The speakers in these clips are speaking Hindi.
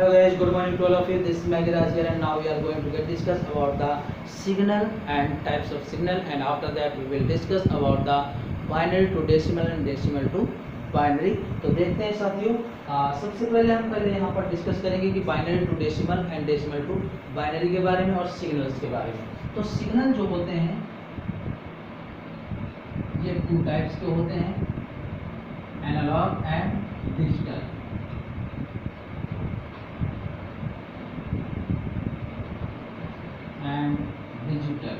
Hello guys, good morning to all of you. This is Magiraj here, and now we are going to discuss about the signal and types of signal, and after that we will discuss about the binary to decimal and decimal to binary. तो देखते हैं साथियों, सबसे पहले हम यहाँ पर डिस्कस करेंगे कि binary to decimal and decimal to binary के बारे में और सिग्नल्स के बारे में। तो सिग्नल जो होते हैं ये टू टाइप्स के होते हैं, analogue and digital. And digital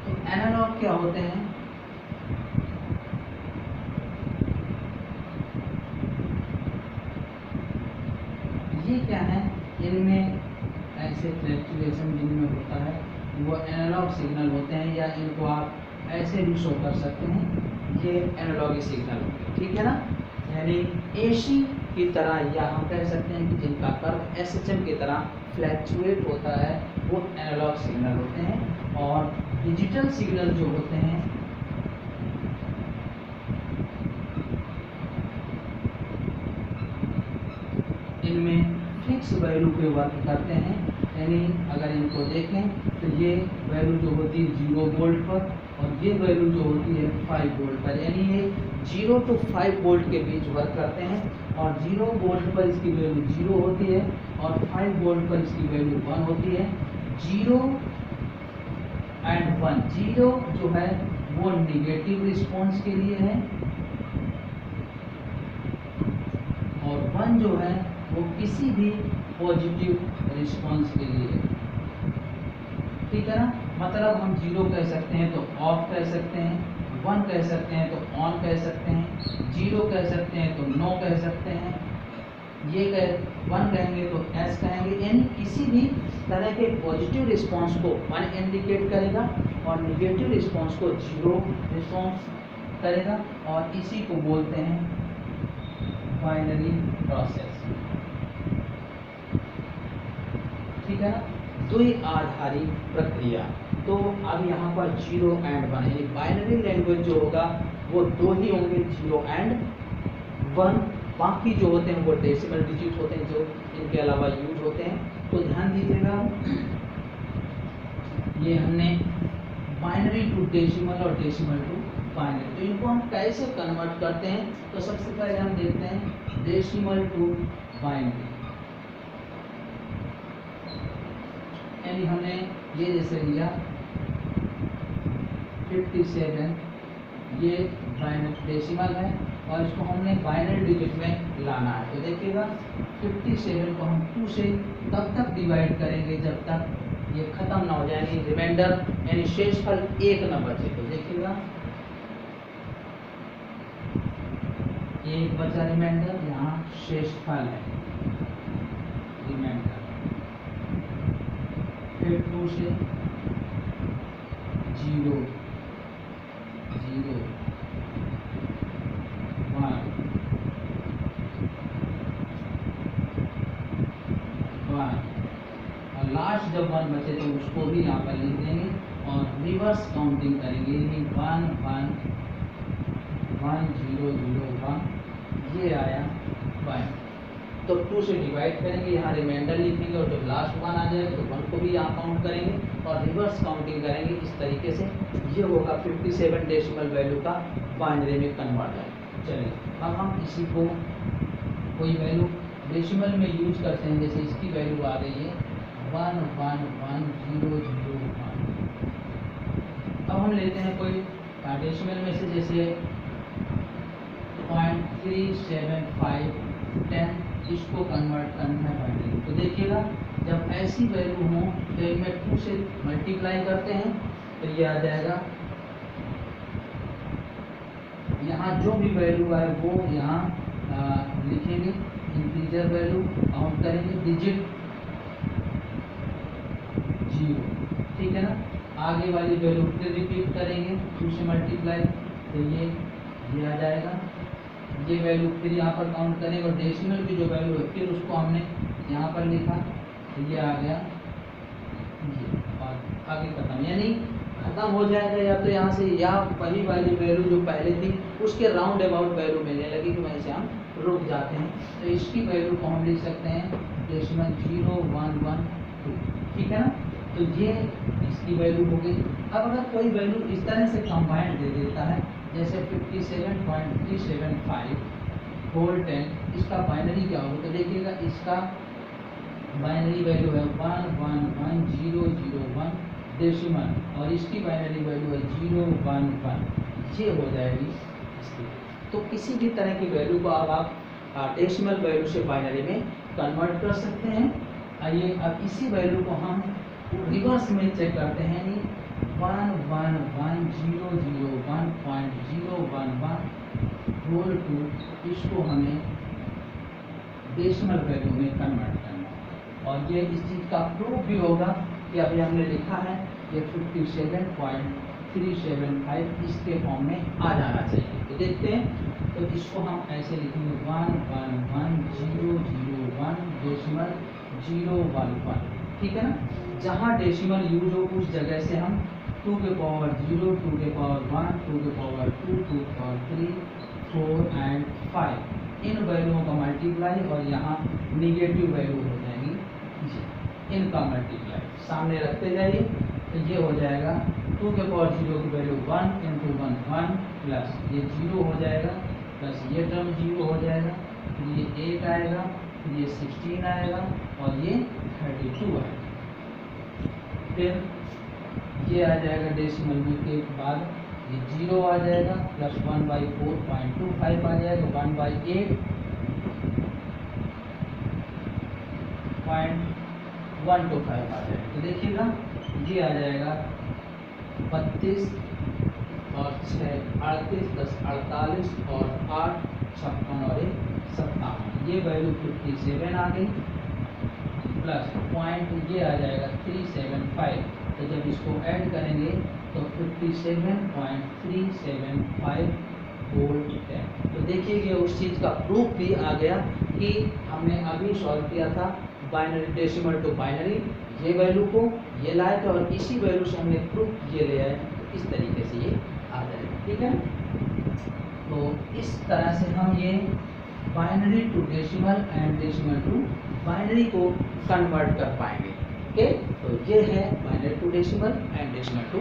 तो एनालॉग क्या होते हैं? ये क्या है? इनमें ऐसे फ्लक्चुएशन जिनमें होता है वो एनालॉग सिग्नल होते हैं, या इनको आप ऐसे भी शो कर सकते हैं, ये एनालॉग सिग्नल होते हैं, ठीक है ना। यानी एसी की तरह, या हम कह सकते हैं कि जिनका कर्व एसएचएम की तरह फ्लैक्चुएट होता है, वो एनालॉग सिग्नल होते हैं। और डिजिटल सिग्नल जो होते हैं इनमें फिक्स वैल्यू पे वर्क करते हैं। यानी अगर इनको देखें तो ये वैल्यू जो होती है 0 वोल्ट पर, और ये वैल्यू जो होती है 5 वोल्ट पर। यानी ये 0 to 5 वोल्ट के बीच वर्क करते हैं, और 0 वोल्ट पर इसकी वैल्यू 0 होती है, और 5 वोल्ट पर इसकी वैल्यू 1 होती है। 0 एंड 1, 0 जो है वो निगेटिव रिस्पॉन्स के लिए है, और 1 जो है वो किसी भी पॉजिटिव रिस्पॉन्स के लिए है, ठीक है ना। मतलब हम 0 कह सकते हैं तो ऑफ कह सकते हैं, 1 कह सकते हैं तो ऑन कह सकते हैं, 0 कह सकते हैं तो नो कह सकते हैं, ये 1 कहेंगे तो एस कहेंगे। यानी किसी भी तरह के पॉजिटिव रिस्पॉन्स को 1 इंडिकेट करेगा, और निगेटिव रिस्पॉन्स को 0 रिस्पॉन्स करेगा, और इसी को बोलते हैं बाइनरी प्रोसेस, ठीक है ना। द्वि आधारी प्रक्रिया। तो अब यहाँ पर 0 एंड 1, यानी बाइनरी लैंग्वेज जो होगा वो 2 ही होंगे, 0 एंड 1। बाकी जो होते हैं वो डेसिमल डिजिट होते हैं, जो इनके अलावा यूज होते हैं। तो ध्यान दीजिएगा, ये हमने बाइनरी टू डेसिमल और डेसिमल टू बाइनरी, तो इनको हम कैसे कन्वर्ट करते हैं? तो सबसे पहले हम देखते हैं डेसिमल टू बाइनरी। यानी हमने ये जैसे लिया 57, ये डेसिमल है, और इसको हमने बाइनरी डिजिट में लाना है। तो देखिएगा 57 को हम 2 से तब तक डिवाइड करेंगे जब तक ये खत्म ना हो जाए, यानी रिमाइंडर यानी शेषफल 1 न बचे। तो देखिएगा 1 बचा रिमाइंडर, यहाँ शेषफल है रिमाइंडर। फिर 2 से 0 0 1 1, और लास्ट जब 1 बचे तो उसको भी यहाँ पर लिख देंगे, और रिवर्स काउंटिंग करेंगे, 1 1 1 0 0 1, ये आया 1। तो 2 से डिवाइड करेंगे, यहाँ रिमाइंडर लिखेंगे, और जब लास्ट 1 आ जाएगा तो 1 को भी यहाँ काउंट करेंगे, और रिवर्स काउंटिंग करेंगे। इस तरीके से ये होगा 57 डेसिमल वैल्यू का बाइनरी में कन्वर्टर। चलिए अब हम इसी को कोई वैल्यू डेसिमल में यूज करते हैं। जैसे इसकी वैल्यू आ रही है 1 1 1 0 0 1। अब हम लेते हैं कोई डेसिमल में से, जैसे 0.375 10, इसको कन्वर्ट करना है बाइनरी। तो देखिएगा जब ऐसी वैल्यू हो तो इनमें 2 से मल्टीप्लाई करते हैं, तो ये आ जाएगा, यहाँ जो भी वैल्यू आए वो यहाँ लिखेंगे, इंटीजर वैल्यू काउंट करेंगे, डिजिट 0, ठीक है ना। आगे वाली वैल्यू फिर रिपीट करेंगे 2 से मल्टीप्लाई, तो ये आ जाएगा। ये वैल्यू फिर यहाँ पर काउंट करेंगे, और डेसिमल की जो वैल्यू है फिर उसको हमने यहाँ पर लिखा, तो ये आ गया ये, और आगे खत्म। यानी खत्म हो जाएगा, या तो यहाँ से या वही वाली वैल्यू जो पहले थी उसके राउंड अबाउट वैल्यू मिलने लगेगी, वहीं से हम रुक जाते हैं। तो इसकी वैल्यू को हम लिख सकते हैं डेसिमल 0112, ठीक है ना। तो ये इसकी वैल्यू हो गई। अब अगर कोई वैल्यू इस तरह से कंबाइंड दे देता है, जैसे 57.375 होल 10, इसका बाइनरी क्या होगा, तो देखिएगा इसका बाइनरी वैल्यू है 111001 डेसिमल, और इसकी बाइनरी वैल्यू है 011, ये हो जाएगी इसकी। तो किसी भी तरह की वैल्यू को अब आप डेसिमल वैल्यू से बाइनरी में कन्वर्ट कर सकते हैं। आइए अब इसी वैल्यू को हम रिवर्स में चेक करते हैं, यानी 111001.011 होल 2, इसको हमें डेसिमल वैल्यू में कन्वर्ट करना है। और ये इस चीज़ का प्रूफ भी होगा कि अभी हमने लिखा है ये 57.375 इसके फॉर्म में आ जाना चाहिए। तो देखते हैं, तो इसको हम ऐसे लिखेंगे 111001 डेसिमल 011, ठीक है ना। जहाँ डेसिमल यूज हो उस जगह से हम 2 के पावर 0, 2 के पावर 1, 2 के पावर 2, 2 के पावर 3, 4 एंड 5 इन वैल्यूओं का मल्टीप्लाई, और यहाँ निगेटिव वैल्यू हो जाएगी इनका मल्टीप्लाई सामने रखते जाइए। तो ये हो जाएगा 2 के पावर 0 की वैल्यू 1 इंटू 1 1 प्लस ये 0 हो जाएगा, प्लस ये टर्म 0 हो जाएगा, फिर ये 8 आएगा, फिर ये 16 आएगा, और ये 32 आएगा। फिर ये आ जाएगा डेसिमल में के बाद ये 0 आ जाएगा, प्लस 1/4.25 आ जाएगा, 1/8.125 आ जाएगा। तो देखिएगा ये आ जाएगा 32 और 6 38, 10 48 और 8 56 और 1 57, ये वैल्यू 57 आ गई, प्लस पॉइंट ये आ जाएगा 375। तो जब इसको ऐड करेंगे तो 57.375 वोल्ट है। तो देखिए उस चीज़ का प्रूफ भी आ गया कि हमने अभी सॉल्व किया था बाइनरी डेसिमल टू बाइनरी, ये वैल्यू को ये लाए थे और इसी वैल्यू से हमने प्रूफ ये ले आए, तो इस तरीके से ये आ जाएगा, ठीक है। तो इस तरह से हम ये binary to decimal and decimal to binary को कन्वर्ट कर पाएंगे। ओके, तो ये है binary to decimal and decimal to